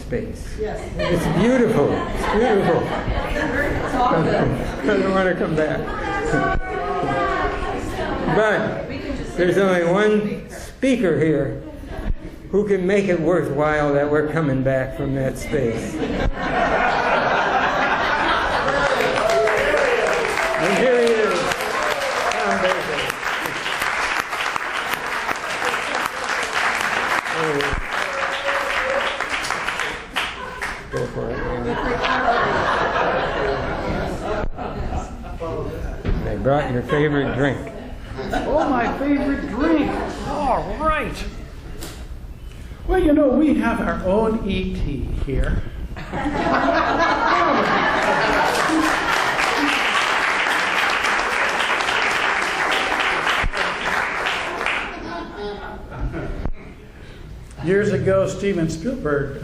space. Yes. It's beautiful. It's beautiful. I don't want to come back. But there's only one speaker here who can make it worthwhile that we're coming back from that space. And here he is, Tom Baker. Go for it. They brought your favorite drink. Oh, my favorite drink. All right. Well, you know, we have our own E.T. here. Years ago, Steven Spielberg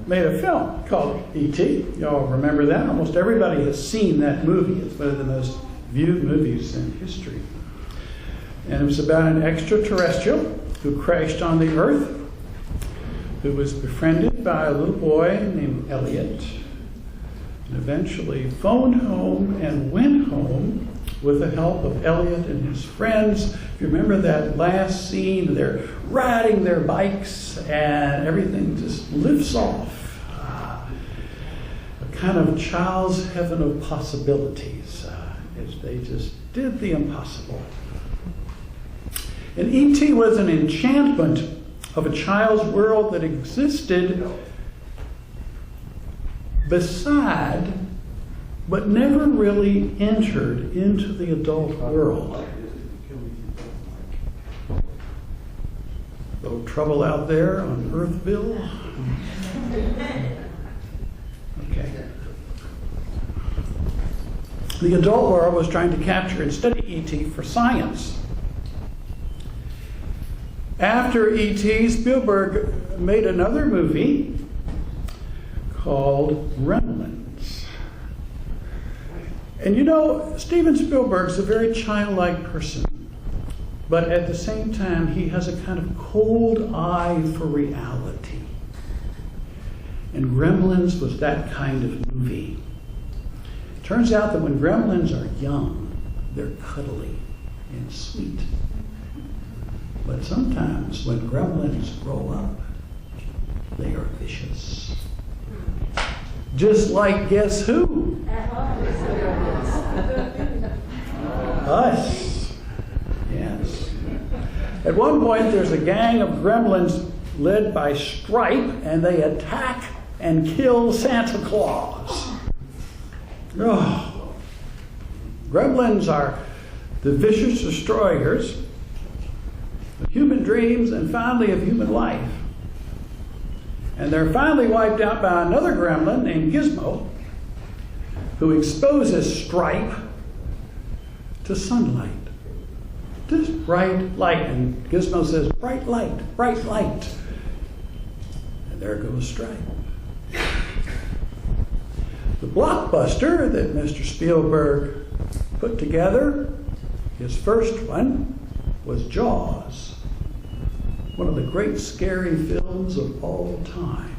made a film called E.T. Y'all remember that? Almost everybody has seen that movie. It's one of the most viewed movies in history. And it was about an extraterrestrial who crashed on the Earth, who was befriended by a little boy named Elliot, and eventually phoned home and went home with the help of Elliot and his friends. If you remember that last scene, they're riding their bikes and everything just lifts off. A kind of child's heaven of possibilities as they just did the impossible. And E.T. was an enchantment of a child's world that existed beside, but never really entered into the adult world. Little trouble out there on Earthville. Okay. The adult world was trying to capture and study E.T. for science. After E.T., Spielberg made another movie called Gremlins. And you know, Steven Spielberg's a very childlike person, but at the same time, he has a kind of cold eye for reality. And Gremlins was that kind of movie. It turns out that when gremlins are young, they're cuddly and sweet. But sometimes when gremlins grow up, they are vicious. Just like guess who? Us. Yes. At one point, there's a gang of gremlins led by Stripe, and they attack and kill Santa Claus. Oh. Gremlins are the vicious destroyers of human dreams and finally of human life. And they're finally wiped out by another gremlin named Gizmo, who exposes Stripe to sunlight. This bright light. And Gizmo says, bright light, bright light. And there goes Stripe. The blockbuster that Mr. Spielberg put together, his first one, was Jaws, one of the great scary films of all time.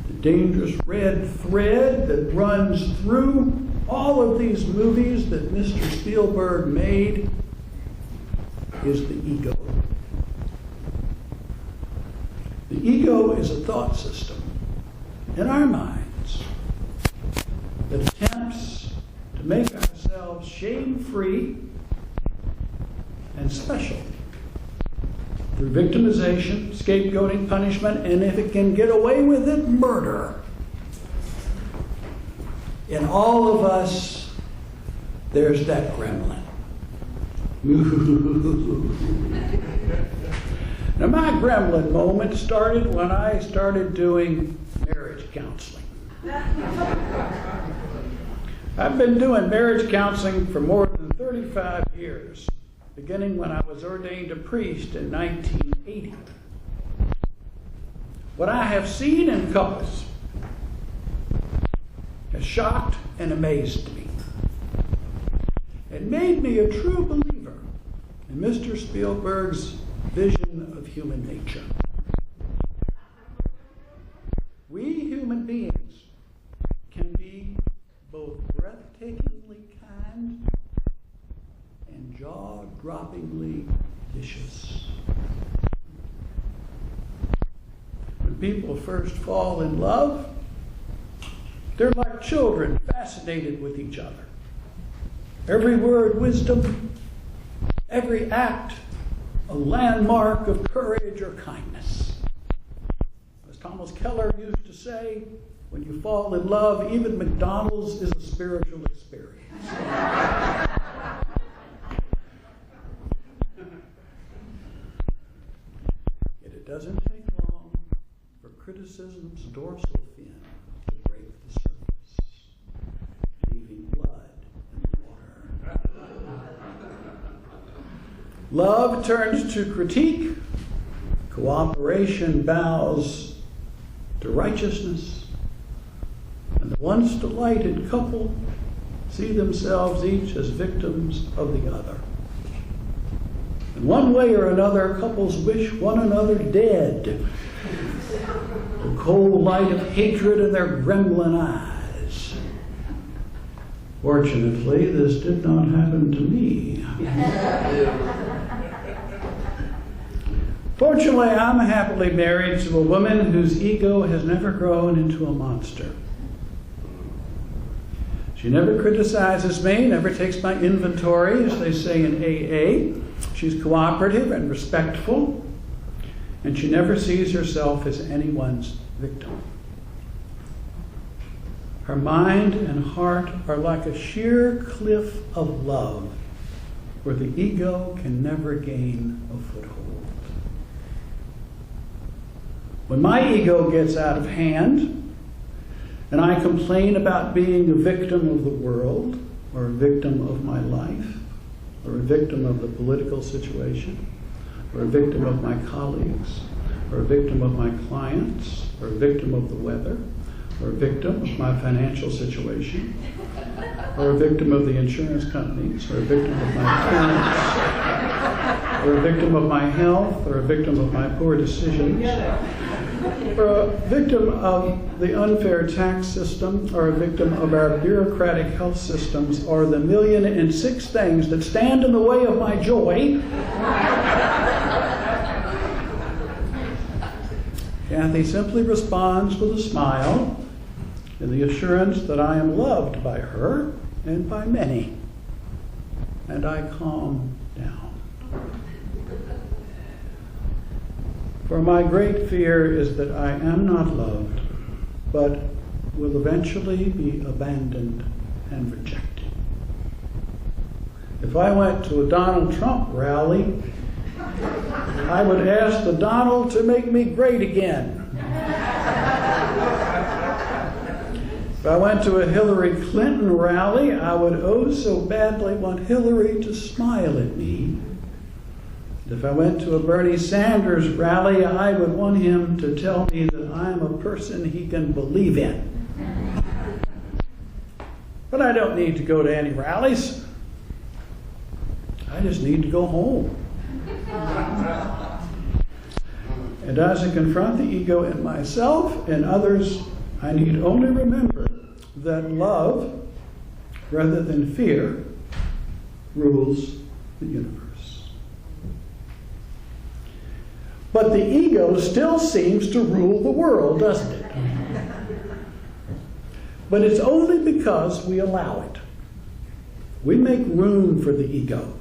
The dangerous red thread that runs through all of these movies that Mr. Spielberg made is the ego. The ego is a thought system in our minds that attempts to make ourselves shame-free and special through victimization, scapegoating, punishment, and if it can get away with it, murder. In all of us, there's that gremlin. Now, my gremlin moment started when I started doing marriage counseling. I've been doing marriage counseling for more than 35 years, beginning when I was ordained a priest in 1980. What I have seen in couples has shocked and amazed me. It made me a true believer in Mr. Spielberg's vision of human nature. jaw-droppingly vicious. When people first fall in love, they're like children, fascinated with each other. Every word, wisdom. Every act, a landmark of courage or kindness. As Thomas Keller used to say, when you fall in love, even McDonald's is a spiritual experience. Yet it doesn't take long for criticism's dorsal fin to break the surface, leaving blood in the water. Love turns to critique. Cooperation bows to righteousness. And the once delighted couple see themselves each as victims of the other. In one way or another, couples wish one another dead. The cold light of hatred in their gremlin eyes. Fortunately, this did not happen to me. Fortunately, I'm happily married to a woman whose ego has never grown into a monster. She never criticizes me, never takes my inventory, as they say in AA. She's cooperative and respectful, and she never sees herself as anyone's victim. Her mind and heart are like a sheer cliff of love, where the ego can never gain a foothold. When my ego gets out of hand, and I complain about being a victim of the world, or a victim of my life, or a victim of the political situation, or a victim of my colleagues, or a victim of my clients, or a victim of the weather, or a victim of my financial situation, or a victim of the insurance companies, or a victim of my parents, or a victim of my health, or a victim of my poor decisions, or a victim of the unfair tax system, or a victim of our bureaucratic health systems, or the 1,000,006 things that stand in the way of my joy, Kathy simply responds with a smile and the assurance that I am loved by her and by many. And I calm down. For my great fear is that I am not loved, but will eventually be abandoned and rejected. If I went to a Donald Trump rally, I would ask the Donald to make me great again. If I went to a Hillary Clinton rally, I would oh so badly want Hillary to smile at me. If I went to a Bernie Sanders rally, I would want him to tell me that I'm a person he can believe in. But I don't need to go to any rallies. I just need to go home. And as I confront the ego in myself and others, I need only remember that love, rather than fear, rules the universe. But the ego still seems to rule the world, doesn't it? But it's only because we allow it. We make room for the ego.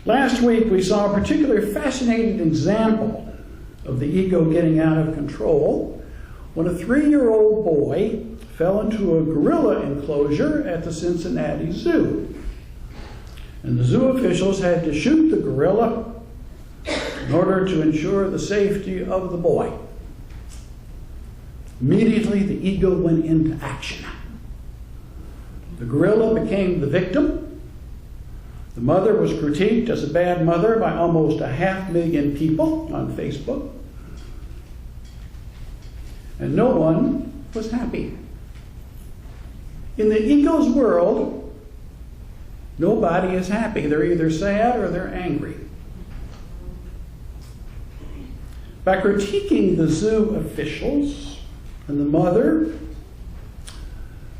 Last week we saw a particularly fascinating example of the ego getting out of control when a 3-year-old boy fell into a gorilla enclosure at the Cincinnati Zoo. And the zoo officials had to shoot the gorilla in order to ensure the safety of the boy. Immediately, the ego went into action. The gorilla became the victim. The mother was critiqued as a bad mother by almost 500,000 people on Facebook. And no one was happy. In the ego's world, nobody is happy. They're either sad or they're angry. By critiquing the zoo officials and the mother,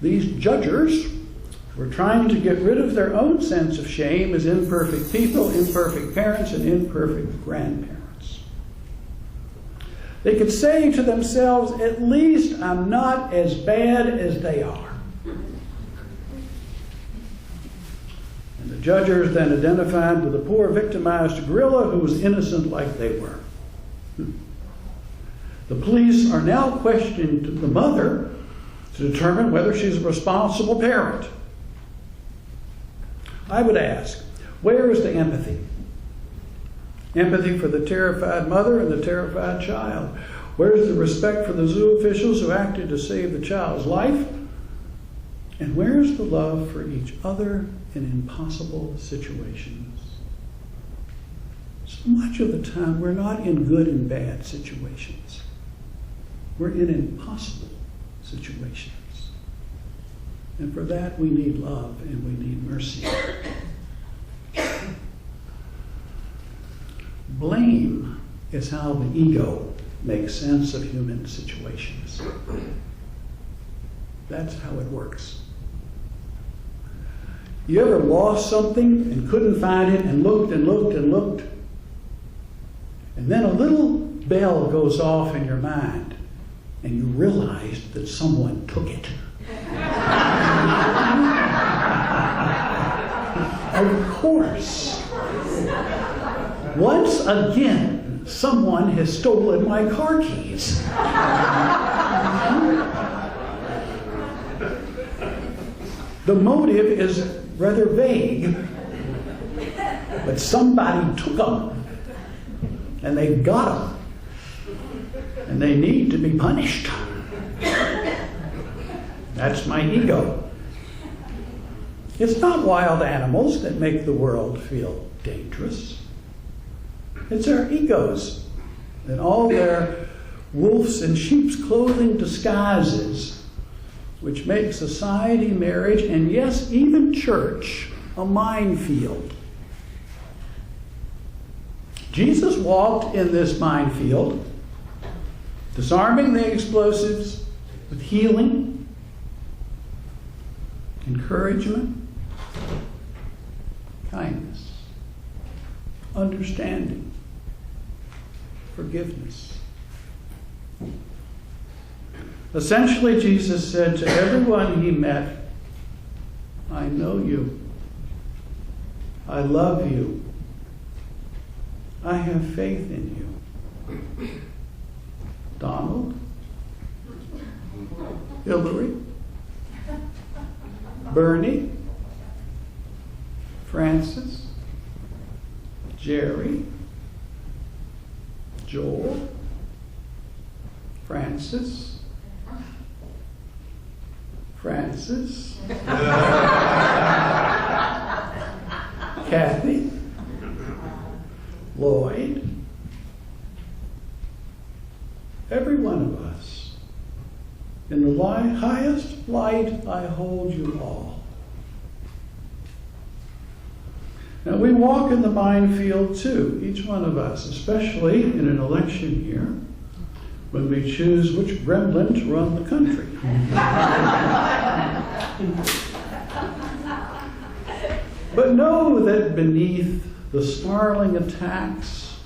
these judges who are trying to get rid of their own sense of shame as imperfect people, imperfect parents, and imperfect grandparents. They could say to themselves, at least I'm not as bad as they are. And the judges then identified with a poor victimized gorilla who was innocent like they were. The police are now questioning the mother to determine whether she's a responsible parent. I would ask, where is the empathy? Empathy for the terrified mother and the terrified child. Where's the respect for the zoo officials who acted to save the child's life? And where's the love for each other in impossible situations? So much of the time, we're not in good and bad situations. We're in impossible situations. And for that, we need love and we need mercy. Blame is how the ego makes sense of human situations. That's how it works. You ever lost something and couldn't find it and looked and looked and looked? And then a little bell goes off in your mind and you realize that someone took it. Of course. Once again, someone has stolen my car keys. The motive is rather vague, but somebody took them, and they've got them, and they need to be punished. That's my ego. It's not wild animals that make the world feel dangerous. It's our egos and all their wolves in sheep's clothing disguises, which make society, marriage, and yes, even church, a minefield. Jesus walked in this minefield, disarming the explosives with healing, encouragement, kindness, understanding, forgiveness. Essentially, Jesus said to everyone he met, I know you. I love you. I have faith in you. Donald, Hillary, Bernie, Francis, Jerry, Joel, Francis, Kathy, Lloyd, every one of us. In the highest light, I hold you all. Now, we walk in the minefield too, each one of us, especially in an election year, when we choose which gremlin to run the country. But know that beneath the snarling attacks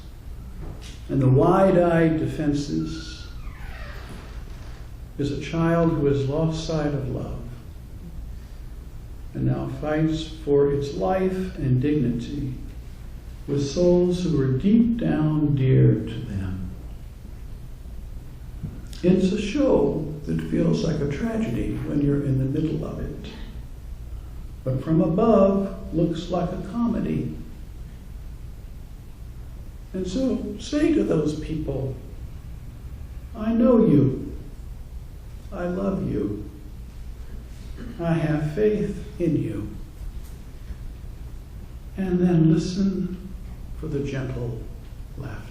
and the wide-eyed defenses is a child who has lost sight of love and now fights for its life and dignity with souls who are deep down dear to them. It's a show that feels like a tragedy when you're in the middle of it, but from above looks like a comedy. And so say to those people, I know you, I love you, I have faith in you. And then listen for the gentle laughter.